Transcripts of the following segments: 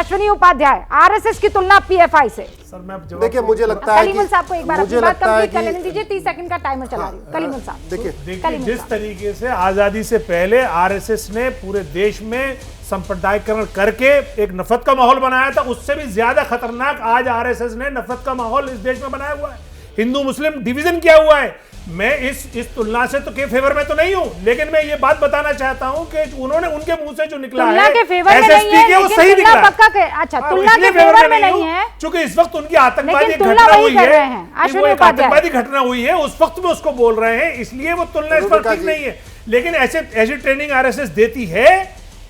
Ashwini Upadhyay, RSS की तुलना PFI से। सर मैं देखिए मुझे लगता है कलीमुल साहब को एक बार अपनी बात कंप्लीट करने दीजिए, 30 सेकंड का टाइमर चला रही हूं। कलीमुल साहब देखिए जिस तरीके से आजादी से पहले आरएसएस ने पूरे देश में संप्रदायीकरण करके एक नफरत का माहौल बनाया था, उससे भी ज्यादा खतरनाक आज आरएसएस ने नफरत का माहौल इस देश में बनाया हुआ है। हिंदू मुस्लिम डिवीजन किया हुआ है। मैं इस तुलना से तो के फेवर में तो नहीं हूं, लेकिन मैं ये बात बताना चाहता हूं कि उन्होंने उनके मुंह से जो निकला है एसएसपी के वो सही निकला। अच्छा, तुलना के फेवर में नहीं है, क्योंकि इस वक्त उनकी आतंकवादी घटना हुई है, आतंकवादी घटना हुई है, उस वक्त में उसको बोल रहे हैं, इसलिए वो तुलना इस पर ठीक नहीं है। लेकिन ऐसी ट्रेनिंग आरएसएस देती है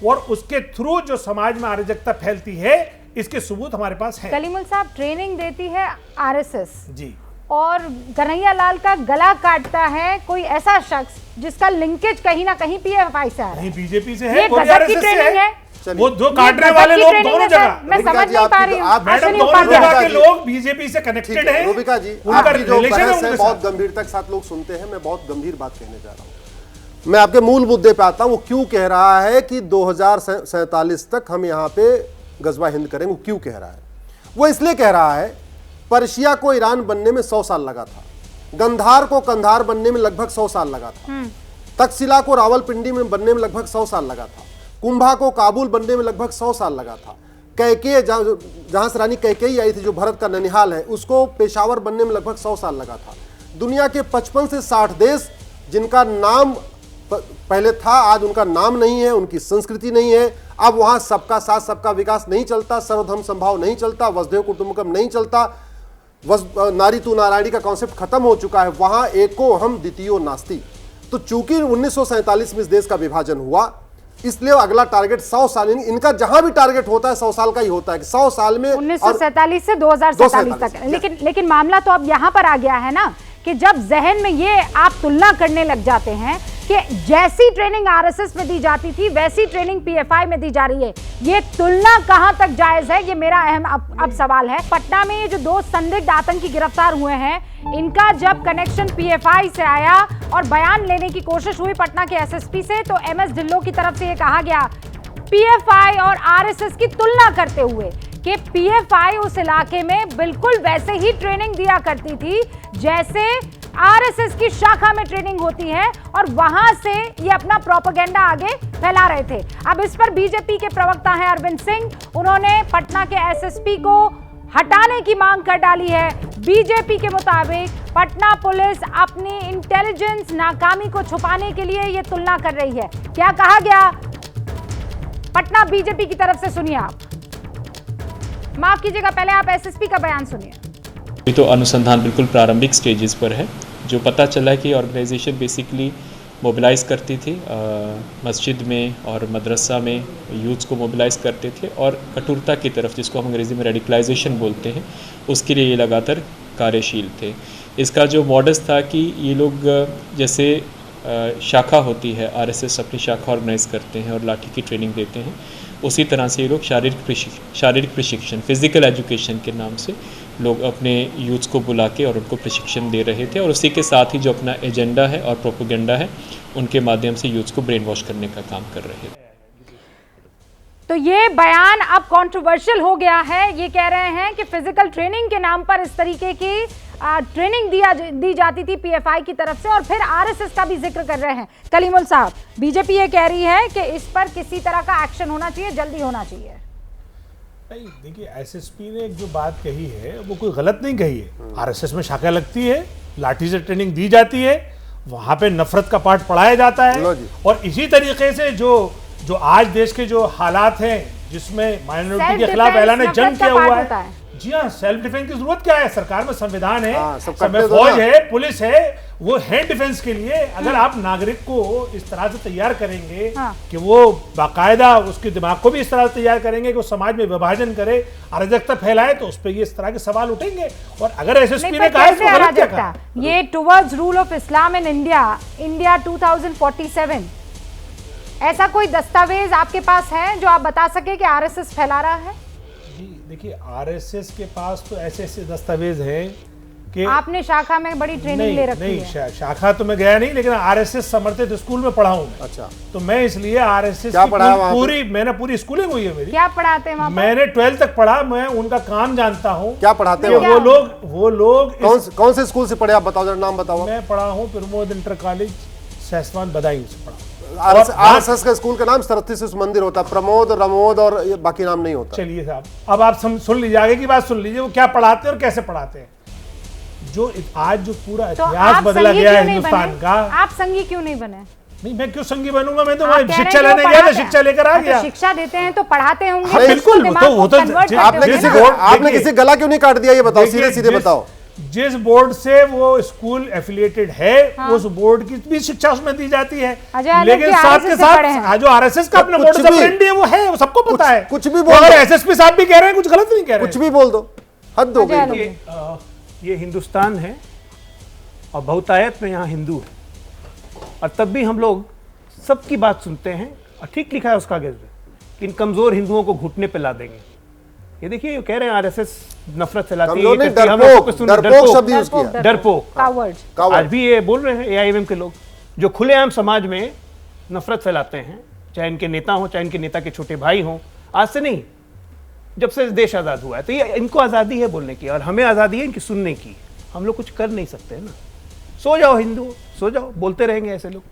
और उसके थ्रू जो समाज में अराजकता फैलती है, इसके सबूत हमारे पास है। कलीमुल साहब, ट्रेनिंग देती है आरएसएस जी, और कन्हैया लाल का गला काटता है कोई ऐसा शख्स जिसका लिंकेज कहीं ना कहीं पीएफआई से आ रहा है, बीजेपी से है, ये गजब की ट्रेनिंग है। वो दो काटने वाले लोग दोनों जगह, मैं समझ नहीं पा रही हूँ। मैडम दोनों जगह के लोग बीजेपी से कनेक्टेड हैं। रूबिका जी, आपकी जो बहस है बहुत गंभीरता के साथ लोग सुनते हैं। मैं बहुत गंभीर बात कहने जा रहा हूँ। मैं आपके मूल मुद्दे पे आता हूँ। वो क्यों कह रहा है कि 2047 तक हम यहाँ पे गजवा हिंद करेंगे? वो क्यों कह रहा है? वो इसलिए कह रहा है, पर्शिया को ईरान बनने में 100 साल लगा था, गंधार को कंधार बनने में लगभग 100 साल लगा था, तक्षशिला को रावलपिंडी में बनने में लगभग 100 साल लगा था, कुंभा को काबुल बनने में लगभग 100 साल लगा था, कैकेय जहां से रानी कैकेयी आई थी, जो भारत का ननिहाल है, उसको पेशावर बनने में लगभग 100 साल लगा था। दुनिया के 55 से 60 देश जिनका नाम पहले था, आज उनका नाम नहीं है, उनकी संस्कृति नहीं है। अब वहां सबका साथ सबका विकास नहीं चलता, सर्वधर्म संभाव नहीं चलता, वसुधैव कुटुंबकम नहीं चलता, नारी तू नारायणी का कॉन्सेप्ट खत्म हो चुका है। वहां एको हम द्वितीयो नास्ति। तो चूंकि 1947 में इस देश का विभाजन हुआ, इसलिए अगला टारगेट 100 साल, इनका जहां भी टारगेट होता है 100 साल का ही होता है कि 100 साल में 1947 से 2047 तक। लेकिन मामला तो अब यहां पर आ गया है ना कि जब जहन में ये आप तुलना करने लग जाते हैं कि जैसी ट्रेनिंग आरएसएस में दी जाती थी वैसी ट्रेनिंग पीएफआई में दी जा रही है, ये तुलना कहां तक जायज है? ये मेरा अहम अब सवाल है। पटना में ये जो 2 संदिग्ध आतंकी गिरफ्तार हुए हैं, इनका जब कनेक्शन पीएफआई से आया और बयान लेने की कोशिश हुई पटना के एसएसपी से, तो एमएस ढिल्लों की तरफ से ये कहा गया पीएफआई और आरएसएस की तुलना करते हुए कि पीएफआई उस इलाके में बिल्कुल वैसे ही ट्रेनिंग दिया करती थी जैसे आरएसएस की शाखा में ट्रेनिंग होती है, और वहां से ये अपना प्रोपेगेंडा आगे फैला रहे थे। अब इस पर बीजेपी के प्रवक्ता हैं अरविंद सिंह, उन्होंने पटना के एसएसपी को हटाने की मांग कर डाली है। बीजेपी के मुताबिक पटना पुलिस अपनी इंटेलिजेंस नाकामी को छुपाने के लिए ये तुलना कर रही है। क्या कहा गया पटना बीजेपी की तरफ से, सुनिए आप। माफ कीजिएगा, पहले आप एसएसपी का बयान सुनिए। अभी तो अनुसंधान बिल्कुल प्रारंभिक स्टेजेस पर है। जो पता चला कि ऑर्गेनाइजेशन बेसिकली मोबिलाइज़ करती थी, मस्जिद में और मदरसा में यूथ्स को मोबिलाइज़ करते थे, और कठोरता की तरफ, जिसको हम अंग्रेज़ी में रेडिकलाइजेशन बोलते हैं, उसके लिए ये लगातार कार्यशील थे। इसका जो मॉडस था कि ये लोग जैसे शाखा होती है, आरएसएस अपनी शाखा ऑर्गेनाइज करते हैं और लाठी की ट्रेनिंग देते हैं, उसी तरह से ये लोग शारीरिक प्रशिक्षण, फिजिकल एजुकेशन के नाम से लोग अपने यूथ्स को बुला के और उनको प्रशिक्षण दे रहे थे, और उसी के साथ ही जो अपना एजेंडा है और प्रोपेगेंडा है, उनके माध्यम से यूथ्स को ब्रेन वॉश करने का काम कर रहे थे। तो ये बयान अब कंट्रोवर्शियल हो गया है। ये कह रहे हैं कि फिजिकल ट्रेनिंग के नाम पर इस तरीके की ट्रेनिंग दी जाती थी पीएफआई की तरफ से, और फिर आरएसएस का भी जिक्र कर रहे हैं। कलीमुल साहब, बीजेपी ये कह रही है कि इस पर किसी तरह का एक्शन होना चाहिए, जल्दी होना चाहिए। नहीं, देखिए एसएसपी ने जो बात कही है वो कोई गलत नहीं कही है। आरएसएस में शाखा लगती है, लाठी से ट्रेनिंग दी जाती है, वहां पे नफरत का पाठ पढ़ाया जाता है, और इसी तरीके से जो आज देश के जो हालात हैं जिसमें माइनॉरिटी के खिलाफ ऐलान जंग किया हुआ है, जी हाँ, सेल्फ डिफेंस की जरूरत क्या है? सरकार में संविधान है, सब फौज है, पुलिस है, वो है डिफेंस के लिए। अगर आप नागरिक को इस तरह से तैयार करेंगे कि वो बाकायदा उसके दिमाग को भी इस तरह से तैयार करेंगे कि वो समाज में विभाजन करे, अराजकता फैलाए, तो उस पर ये इस तरह के सवाल उठेंगे। और अगर एसएसपी ने कहा ये towards rule of Islam in India 2047, ऐसा कोई दस्तावेज आपके पास है जो आप बता सके कि आरएसएस फैला रहा है? जी देखिए, आरएसएस के पास तो ऐसे दस्तावेज हैं कि आपने शाखा में बड़ी ट्रेनिंग ले रखी है। शाखा तो मैं गया नहीं, लेकिन आरएसएस समर्थित स्कूल में पढ़ा हूँ। अच्छा, तो मैं इसलिए आरएसएस क्या पढ़ा वहाँ पे? मैंने पूरी स्कूलिंग हुई है मेरी। क्या पढ़ाते हैं वहाँ पर? मैंने 12th तक पढ़ा, मैं उनका काम जानता हूँ। क्या पढ़ाते हैं वो लोग कौन से स्कूल से पढ़े, आप बताओ जरा, नाम बताओ। मैं पढ़ा हूँ प्रमोद इंटर कॉलेज सहसवान बदायूं से पढ़ा। आरएसएस का स्कूल का नाम सरस्वती शिशु मंदिर होता है, प्रमोद, रमोद और ये बाकी नाम नहीं होता। चलिए साहब, अब आप सुन लीजिए, आगे की बात सुन लीजिए, वो क्या पढ़ाते हैं और कैसे पढ़ाते हैं। जो आज जो पूरा तो इतिहास बदला गया है हिंदुस्तान का। आप संगी क्यों नहीं बने? नहीं, मैं क्यों संगी बनूंगा? मैं तो वहाँ शिक्षा लेने गया था, शिक्षा लेकर आ गया। शिक्षा देते हैं तो पढ़ाते होंगे। हाँ, बिल्कुल। आपने किसी गला क्यों नहीं काट दिया, ये बताओ, सीधे सीधे बताओ। जिस बोर्ड से वो स्कूल एफिलिएटेड है, उस बोर्ड की भी शिक्षा उसमें दी जाती है, लेकिन साथ के साथ जो आरएसएस का अपना बोर्ड ऑपरेंडी है वो है, वो सबको पता है। कुछ भी बोल, अगर एसएसपी साहब भी कह रहे हैं, कुछ गलत नहीं कह रहे, कुछ भी बोल दो, हद हो गई। ये हिंदुस्तान है और बहुतायत में यहाँ हिंदू है, और तब भी हम लोग सबकी बात सुनते हैं, और ठीक लिखा है उस कागज में कि इन कमजोर हिंदुओं को घुटने पे ला देंगे। ये देखिए, ये कह रहे हैं आरएसएस नफरत फैलाती है, डरपोक। आज भी ये बोल रहे हैं एआईएमएम के लोग, जो खुलेआम समाज में नफरत फैलाते हैं, चाहे इनके नेता हो, चाहे इनके नेता के छोटे भाई हों। आज से नहीं, जब से देश आजाद हुआ है, तो ये इनको आजादी है बोलने की, और हमें आजादी है इनकी सुनने की। हम लोग कुछ कर नहीं सकते ना। सो जाओ हिंदू, सो जाओ, बोलते रहेंगे ऐसे लोग।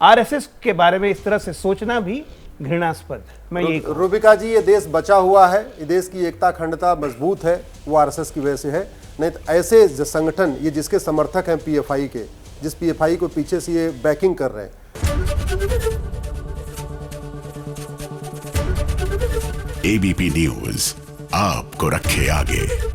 आरएसएस के बारे में इस तरह से सोचना भी घृणास्पद है। मैं यही रूबिका जी, ये देश बचा हुआ है, ये देश की एकता अखंडता मजबूत है, वो आरएसएस की वजह से है। नहीं तो ऐसे संगठन, ये जिसके समर्थक हैं पीएफआई के, जिस पीएफआई को पीछे से ये बैकिंग कर रहे हैं। एबीपी न्यूज आपको रखे आगे।